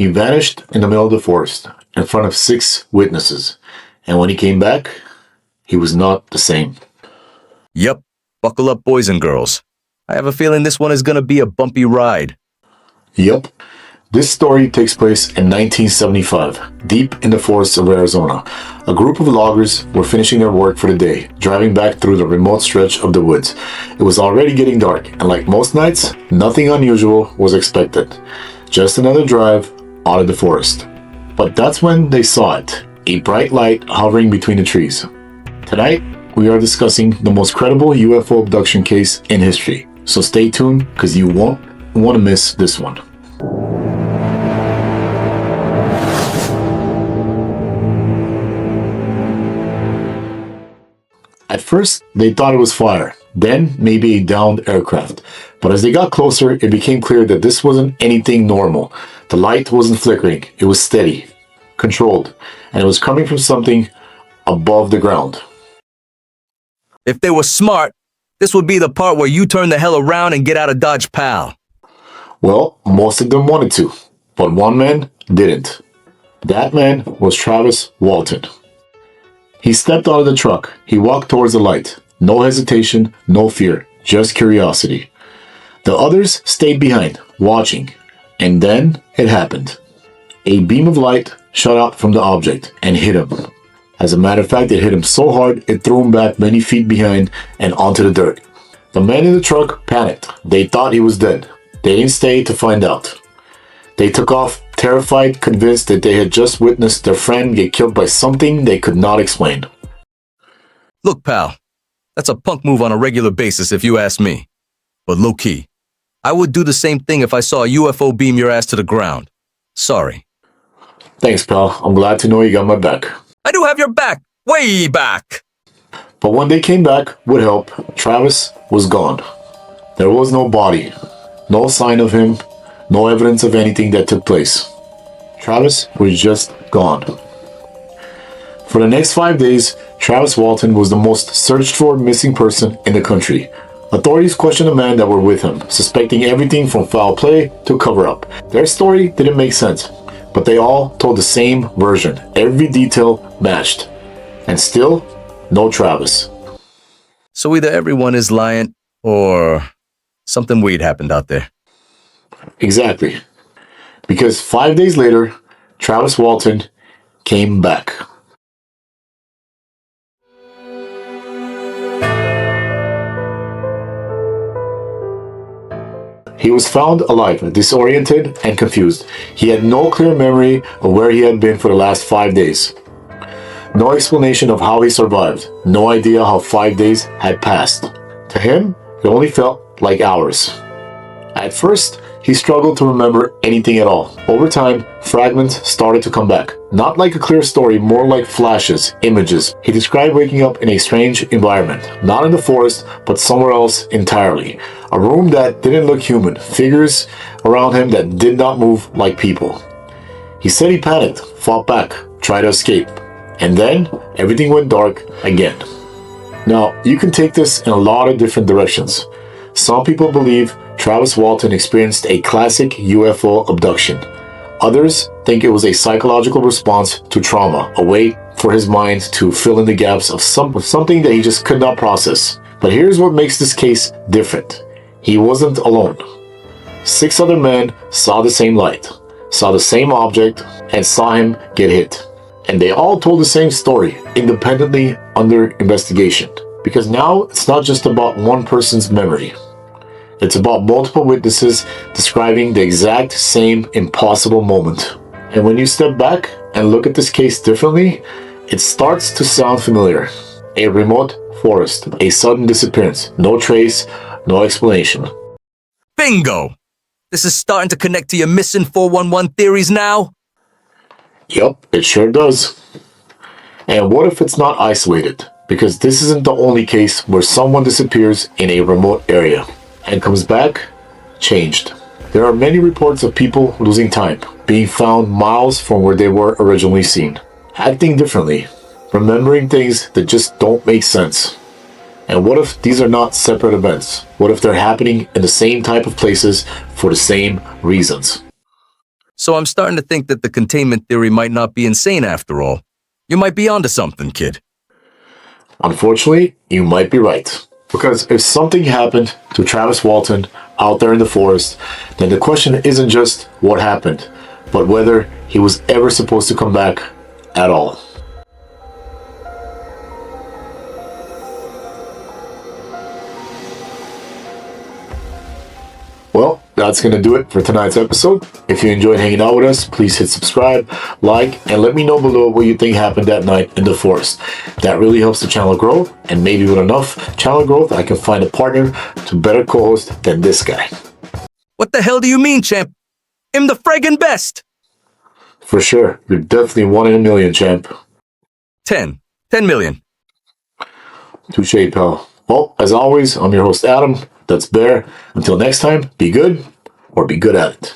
He vanished in the middle of the forest in front of 6 witnesses. And when he came back, he was not the same. Yep, buckle up, boys and girls. I have a feeling this one is gonna be a bumpy ride. Yep. This story takes place in 1975, deep in the forests of Arizona. A group of loggers were finishing their work for the day, driving back through the remote stretch of the woods. It was already getting dark, and like most nights, nothing unusual was expected. Just another drive out of the forest. But that's when they saw it, a bright light hovering between the trees. Tonight, we are discussing the most credible UFO abduction case in history. So stay tuned, because you won't want to miss this one. At first, they thought it was fire, then maybe a downed aircraft. But as they got closer, it became clear that this wasn't anything normal. The light wasn't flickering, it was steady, controlled, and it was coming from something above the ground. If they were smart, this would be the part where you turn the hell around and get out of Dodge, pal. Well, most of them wanted to, but one man didn't. That man was Travis Walton. He stepped out of the truck. He walked towards the light. No hesitation, no fear, just curiosity. The others stayed behind, watching. And then it happened. A beam of light shot out from the object and hit him. As a matter of fact, it hit him so hard, it threw him back many feet behind and onto the dirt. The men in the truck panicked. They thought he was dead. They didn't stay to find out. They took off, terrified, convinced that they had just witnessed their friend get killed by something they could not explain. Look, pal, that's a punk move on a regular basis if you ask me. But low-key, I would do the same thing if I saw a UFO beam your ass to the ground. Sorry. Thanks, pal. I'm glad to know you got my back. I do have your back. Way back. But when they came back with help, Travis was gone. There was no body, no sign of him, no evidence of anything that took place. Travis was just gone. For the next 5 days, Travis Walton was the most searched for missing person in the country. Authorities questioned the men that were with him, suspecting everything from foul play to cover-up. Their story didn't make sense, but they all told the same version. Every detail matched. And still, no Travis. So either everyone is lying, or something weird happened out there. Exactly. Because 5 days later, Travis Walton came back. He was found alive, disoriented, and confused. He had no clear memory of where he had been for the last 5 days. No explanation of how he survived. No idea how 5 days had passed. To him, it only felt like hours. At first, he struggled to remember anything at all. Over time, fragments started to come back. Not like a clear story, more like flashes, images. He described waking up in a strange environment. Not in the forest, but somewhere else entirely. A room that didn't look human. Figures around him that did not move like people. He said he panicked, fought back, tried to escape. And then, everything went dark again. Now, you can take this in a lot of different directions. Some people believe Travis Walton experienced a classic UFO abduction. Others think it was a psychological response to trauma, a way for his mind to fill in the gaps of something that he just could not process. But here's what makes this case different. He wasn't alone. 6 other men saw the same light, saw the same object, and saw him get hit. And they all told the same story, independently under investigation. Because now it's not just about one person's memory. It's about multiple witnesses describing the exact same impossible moment. And when you step back and look at this case differently, it starts to sound familiar. A remote forest, a sudden disappearance, no trace, no explanation. Bingo! This is starting to connect to your missing 411 theories now? Yup, it sure does. And what if it's not isolated? Because this isn't the only case where someone disappears in a remote area and comes back changed. There are many reports of people losing time, being found miles from where they were originally seen, acting differently, remembering things that just don't make sense. And what if these are not separate events? What if they're happening in the same type of places for the same reasons? So I'm starting to think that the containment theory might not be insane after all. You might be onto something, kid. Unfortunately, you might be right. Because if something happened to Travis Walton out there in the forest, then the question isn't just what happened, but whether he was ever supposed to come back at all. Well, that's going to do it for tonight's episode. If you enjoyed hanging out with us, please hit subscribe, like, and let me know below what you think happened that night in the forest. That really helps the channel grow, and maybe with enough channel growth, I can find a partner to better co-host than this guy. What the hell do you mean, champ? I'm the friggin' best! For sure, you're definitely 1 in a million, champ. 10. 10 million. Touche, pal. Well, as always, I'm your host, Adam. That's Bear. Until next time, be good or be good at it.